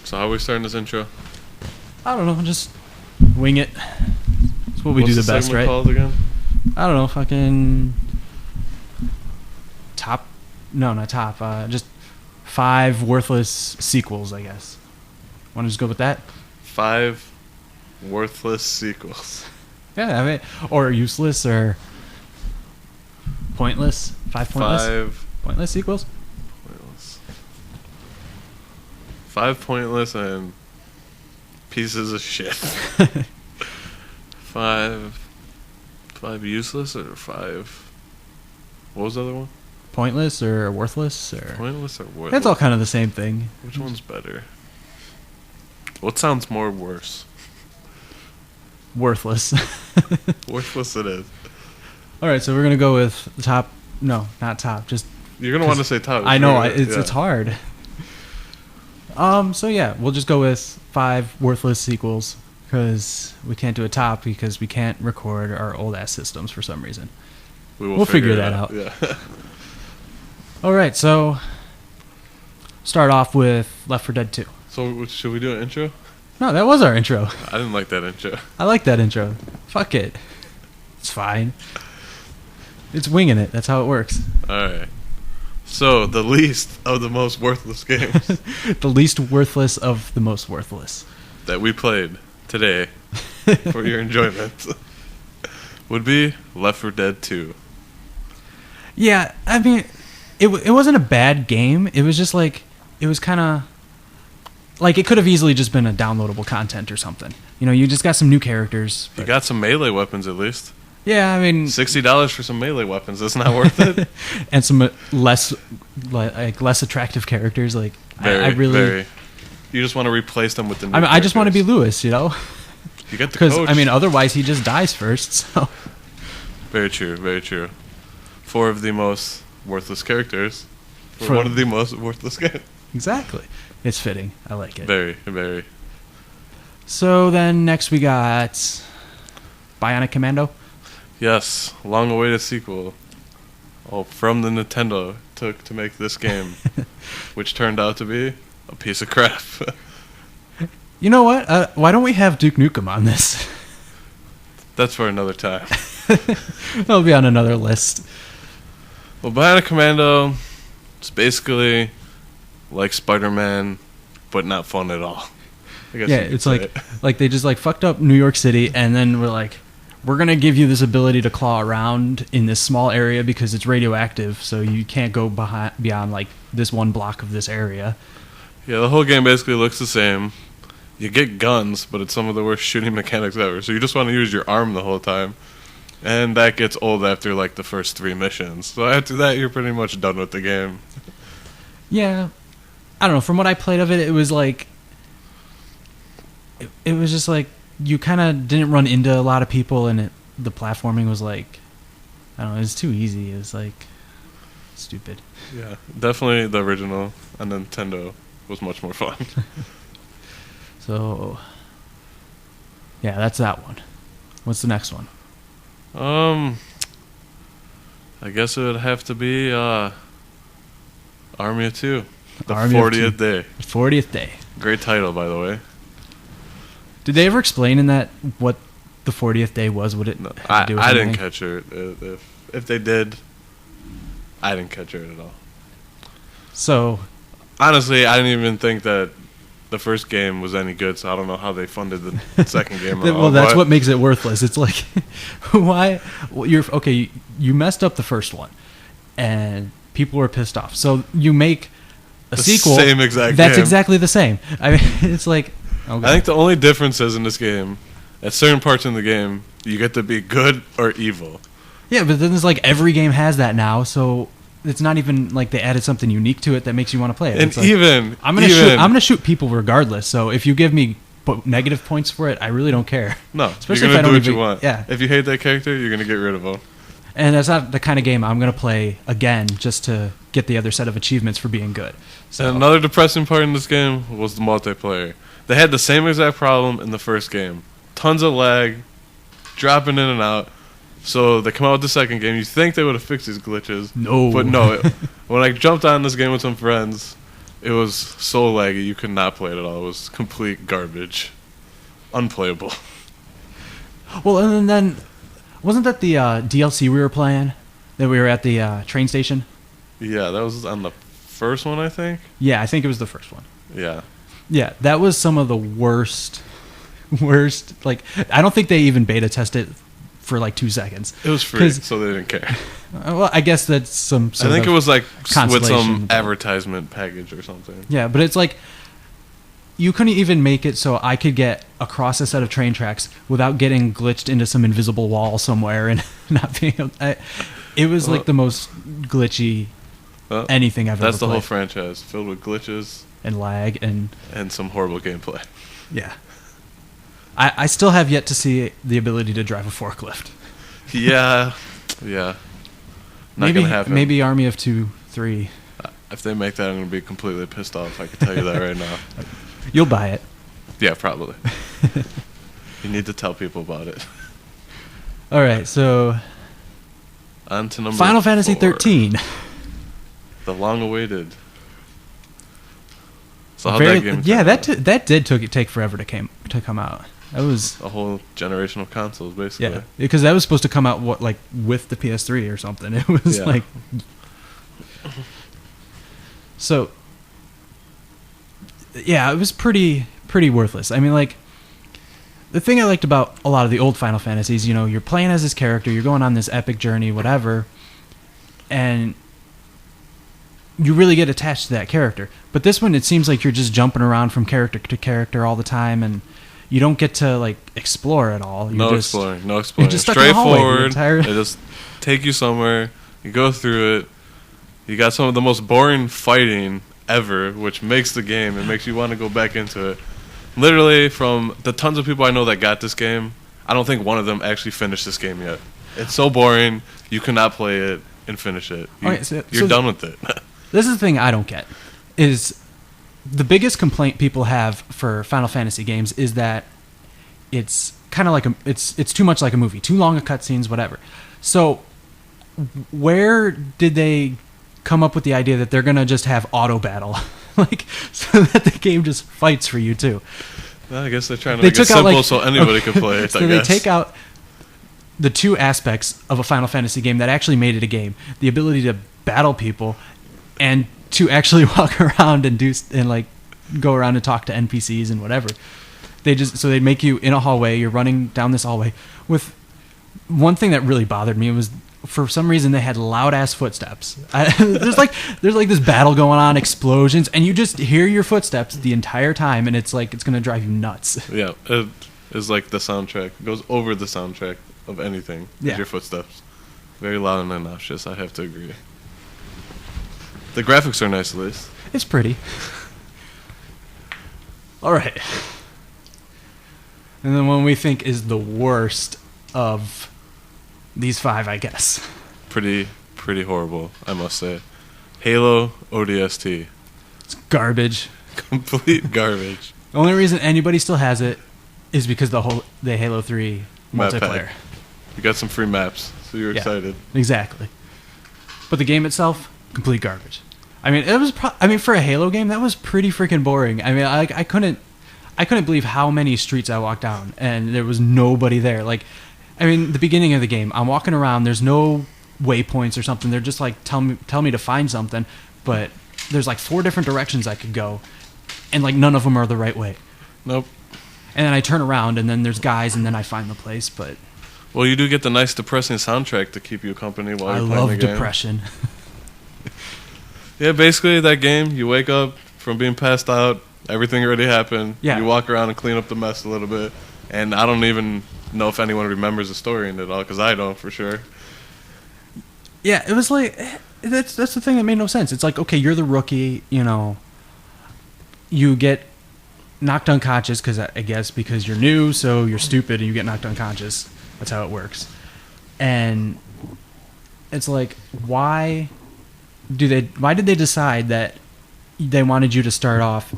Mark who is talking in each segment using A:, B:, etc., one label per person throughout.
A: So how are we starting this intro?
B: I don't know, just wing it. That's what we
A: What's
B: do the best,
A: segment
B: right?
A: called again?
B: I don't know, fucking top. No, not top. Just 5 worthless sequels, I guess. Want to just go with that?
A: 5 worthless sequels.
B: Yeah, I mean, or useless or pointless. 5 pointless.
A: 5
B: pointless sequels.
A: pointless. 5 pointless and pieces of shit. 5 useless or 5. What was the other one?
B: Pointless or worthless or.
A: Pointless or worthless?
B: That's all kind of the same thing.
A: Which one's better? What sounds more worse?
B: Worthless.
A: Worthless it is.
B: All right, so we're gonna go with the top. No, not top. Just
A: You're gonna want to say top.
B: I know
A: right?
B: it's hard. So yeah, we'll just go with 5 worthless sequels because we can't do a top because we can't record our old ass systems for some reason.
A: We'll
B: figure that out.
A: Yeah.
B: All right, so start off with Left 4 Dead 2.
A: So should we do an intro?
B: No, that was our intro.
A: I didn't like that intro.
B: I like that intro. Fuck it. It's fine. It's winging it. That's how it works.
A: Alright. So, the least of the most worthless games
B: The least worthless of the most worthless.
A: that we played today for your enjoyment would be Left 4 Dead 2.
B: Yeah, I mean, it wasn't a bad game. It was just like, it was kind of, like it could have easily just been a downloadable content or something. You know, you just got some new characters.
A: You got some melee weapons at least.
B: Yeah, I mean,
A: $60 for some melee weapons. That's not worth it.
B: and some less attractive characters. Like I really,
A: very. You just want to replace them with the new
B: I mean, I just want to be
A: characters.
B: Lewis, you know,
A: You get the
B: because
A: coach.
B: I mean, otherwise he just dies first. So
A: Very true, very true. 4 of the most worthless characters for
B: For-
A: one of the most worthless games.
B: exactly, it's fitting. I like it.
A: Very, very.
B: So then next we got Bionic Commando.
A: Yes, long-awaited sequel. Oh, from the Nintendo took to make this game, which turned out to be a piece of crap.
B: You know what? Why don't we have Duke Nukem on this?
A: That's for another time.
B: That'll be on another list.
A: Well, Bionic Commando, it's basically like Spider-Man, but not fun at all. I guess
B: Yeah,
A: you could
B: it's
A: say
B: like they just like fucked up New York City, and then we're like, we're gonna give you this ability to claw around in this small area because it's radioactive, so you can't go beyond like this one block of this area.
A: Yeah, the whole game basically looks the same. You get guns, but it's some of the worst shooting mechanics ever. So you just want to use your arm the whole time. And that gets old after like the first 3 missions. So after that, you're pretty much done with the game.
B: Yeah, I don't know. From what I played of it, it was like it was just like you kind of didn't run into a lot of people, and the platforming was like, I don't know, it was too easy. It was like stupid.
A: Yeah, definitely the original on Nintendo was much more fun.
B: So yeah, that's that one. What's the next one?
A: I guess it would have to be Army of Two, the
B: Army of
A: 40th
B: Two.
A: day.
B: 40th day.
A: Great title, by the way.
B: Did they ever explain in that what the 40th day was? What it
A: No,
B: had to do with
A: I didn't
B: anything?
A: catch it. If they did, I didn't catch it at all.
B: So
A: Honestly, I didn't even think that the first game was any good, so I don't know how they funded the second game. At all,
B: well, that's
A: but
B: what makes it worthless. It's like, why? Well, you're okay. You messed up the first one, and people were pissed off. So you make a
A: The
B: sequel.
A: same exact
B: That's
A: game.
B: exactly the same. I mean, it's like. Okay.
A: I think the only difference is in this game, at certain parts in the game, you get to be good or evil.
B: Yeah, but then it's like every game has that now, so it's not even like they added something unique to it that makes you want to play it.
A: And
B: It's like,
A: even
B: I'm gonna shoot people regardless. So if you give me negative points for it, I really don't care.
A: no,
B: Especially
A: you're
B: if I
A: gonna do
B: don't
A: what you
B: even-
A: want.
B: yeah.
A: If you hate that character, you're gonna get rid of him.
B: And that's not the kind of game I'm gonna play again just to get the other set of achievements for being good. So
A: And another depressing part in this game was the multiplayer. They had the same exact problem in the first game. Tons of lag, dropping in and out. So they come out with the second game. You think they would have fixed these glitches.
B: No.
A: But no. When I jumped on this game with some friends, It was so laggy you could not play it at all. It was complete garbage, unplayable.
B: Well, and then wasn't that the DLC we were playing? That we were at the train station?
A: Yeah, that was on the first one, I think.
B: Yeah, I think it was the first one.
A: Yeah.
B: Yeah, that was some of the worst. Like, I don't think they even beta tested for like 2 seconds.
A: It was free, so they didn't care.
B: Well, I guess that's some.
A: I think it was like with some
B: consolation.
A: advertisement package or something.
B: Yeah, but it's like you couldn't even make it so I could get across a set of train tracks without getting glitched into some invisible wall somewhere and not being able. It was like the most glitchy anything I've ever played.
A: That's the whole franchise, filled with glitches
B: and lag and
A: some horrible gameplay.
B: Yeah. I still have yet to see the ability to drive a forklift.
A: Yeah. Not gonna happen.
B: Maybe Army of 2, 3.
A: If they make that, I'm gonna be completely pissed off. I can tell you that right now.
B: You'll buy it.
A: Yeah, probably. You need to tell people about it.
B: All right, so
A: on to number
B: Final Fantasy
A: 4.
B: 13.
A: The long-awaited. So how that game?
B: Yeah, that did take forever to come out. That was
A: a whole generation of consoles, basically.
B: Yeah, because that was supposed to come out with the PS3 or something. It was like so. Yeah, it was pretty worthless. I mean, like the thing I liked about a lot of the old Final Fantasies, you're playing as this character, you're going on this epic journey, whatever, and you really get attached to that character. But this one, it seems like you're just jumping around from character to character all the time, and you don't get to like explore at all.
A: No exploring.
B: You're just stuck in the hallway.
A: They just take you somewhere. You go through it. You got some of the most boring fighting ever, which makes the game. It makes you want to go back into it. Literally, from the tons of people I know that got this game, I don't think one of them actually finished this game yet. It's so boring. You cannot play it and finish it. You're done with it.
B: This is the thing I don't get. Is the biggest complaint people have for Final Fantasy games is that it's kind of like it's too much like a movie, too long of cutscenes, whatever. So where did they come up with the idea that they're gonna just have auto battle, like so that the game just fights for you too?
A: Well, I guess they're trying to make it simple so anybody can play it.
B: So they take out the two aspects of a Final Fantasy game that actually made it a game: the ability to battle people and to actually walk around and go around and talk to NPCs and whatever. They'd make you in a hallway. You're running down this hallway with one thing that really bothered me was for some reason they had loud ass footsteps. There's like this battle going on, explosions, and you just hear your footsteps the entire time, and it's like it's gonna drive you nuts.
A: Yeah, it is like the soundtrack. It goes over the soundtrack of anything. Yeah. Your footsteps. Very loud and obnoxious, I have to agree. The graphics are nice, at least.
B: It's pretty. All right. And then one we think is the worst of these 5, I guess.
A: Pretty horrible, I must say. Halo ODST.
B: It's garbage.
A: Complete garbage.
B: The only reason anybody still has it is because the Halo 3 multiplayer.
A: You got some free maps, so you're excited.
B: Exactly. But the game itself, complete garbage. I mean, it was. For a Halo game, that was pretty freaking boring. I mean, I couldn't believe how many streets I walked down and there was nobody there. Like, I mean, the beginning of the game, I'm walking around. There's no waypoints or something. They're just like tell me to find something, but there's like 4 different directions I could go, and like none of them are the right way.
A: Nope.
B: And then I turn around, and then there's guys, and then I find the place. But
A: well, you do get the nice depressing soundtrack to keep you company while you're playing the game. I love
B: depression.
A: Yeah, basically that game, you wake up from being passed out, everything already happened. Yeah. You walk around and clean up the mess a little bit, and I don't even know if anyone remembers the story in it all, because I don't for sure.
B: Yeah, it was like that's the thing that made no sense. It's like, okay, you're the rookie, you get knocked unconscious because you're new, so you're stupid and you get knocked unconscious. That's how it works. And it's like, why did they decide that they wanted you to start off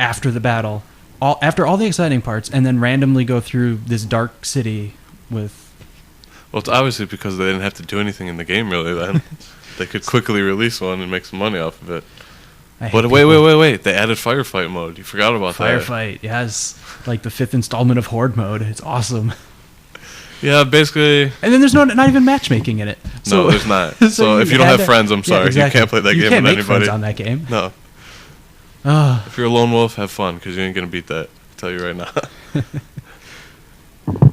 B: after the battle, after all the exciting parts, and then randomly go through this dark city with...
A: Well, it's obviously because they didn't have to do anything in the game, really, then. They could quickly release one and make some money off of it.
B: I hate
A: But wait. They added firefight mode. You forgot about that.
B: Firefight, yes. Like the 5th installment of Horde mode. It's awesome.
A: Yeah, basically.
B: And then there's not even matchmaking in it.
A: No, there's not. So if you don't have friends, I'm sorry. You can't play that game
B: you can't
A: with
B: make
A: anybody.
B: friends on that game.
A: No.
B: Ah.
A: If you're a lone wolf, have fun, because you ain't going to beat that. I'll tell you right now.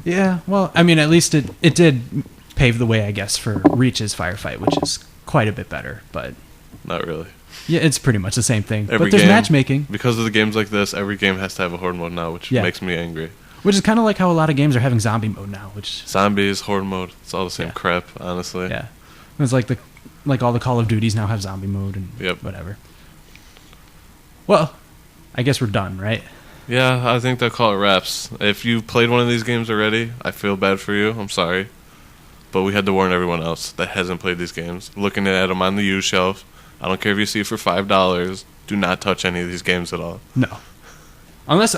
B: Yeah, well, I mean, at least it did pave the way, I guess, for Reach's Firefight, which is quite a bit better. But
A: Not really.
B: yeah, it's pretty much the same thing.
A: Every
B: But there's
A: game-
B: matchmaking,
A: Because of the games like this, every game has to have a horde mode now, which
B: Yeah.
A: makes me angry.
B: which is kind of like how a lot of games are having zombie mode now. Which
A: Zombies, horde mode, it's all the same
B: Yeah.
A: crap, honestly.
B: yeah, it's like all the Call of Duties now have zombie mode and
A: Yep.
B: whatever. Well, I guess we're done, right?
A: Yeah, I think they'll call it wraps. If you played one of these games already, I feel bad for you. I'm sorry. But we had to warn everyone else that hasn't played these games. Looking at them on the used shelf, I don't care if you see it for $5. Do not touch any of these games at all.
B: No, unless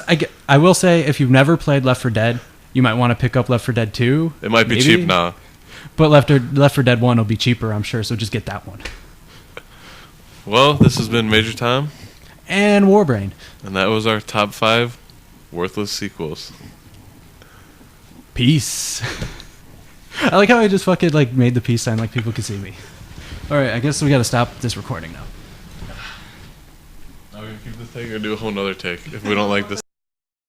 B: I will say if you've never played Left 4 Dead, you might want to pick up Left 4 Dead 2.
A: It might be
B: maybe.
A: cheap now.
B: But Left 4 Dead 1 will be cheaper, I'm sure. So just get that one.
A: Well, this has been Major Tom,
B: And Warbrain.
A: and that was our top 5 worthless sequels.
B: Peace. I like how I just fucking like made the peace sign like people could see me. All right, I guess we got to stop this recording now.
A: Now we can keep this take or do a whole nother take if we don't like this.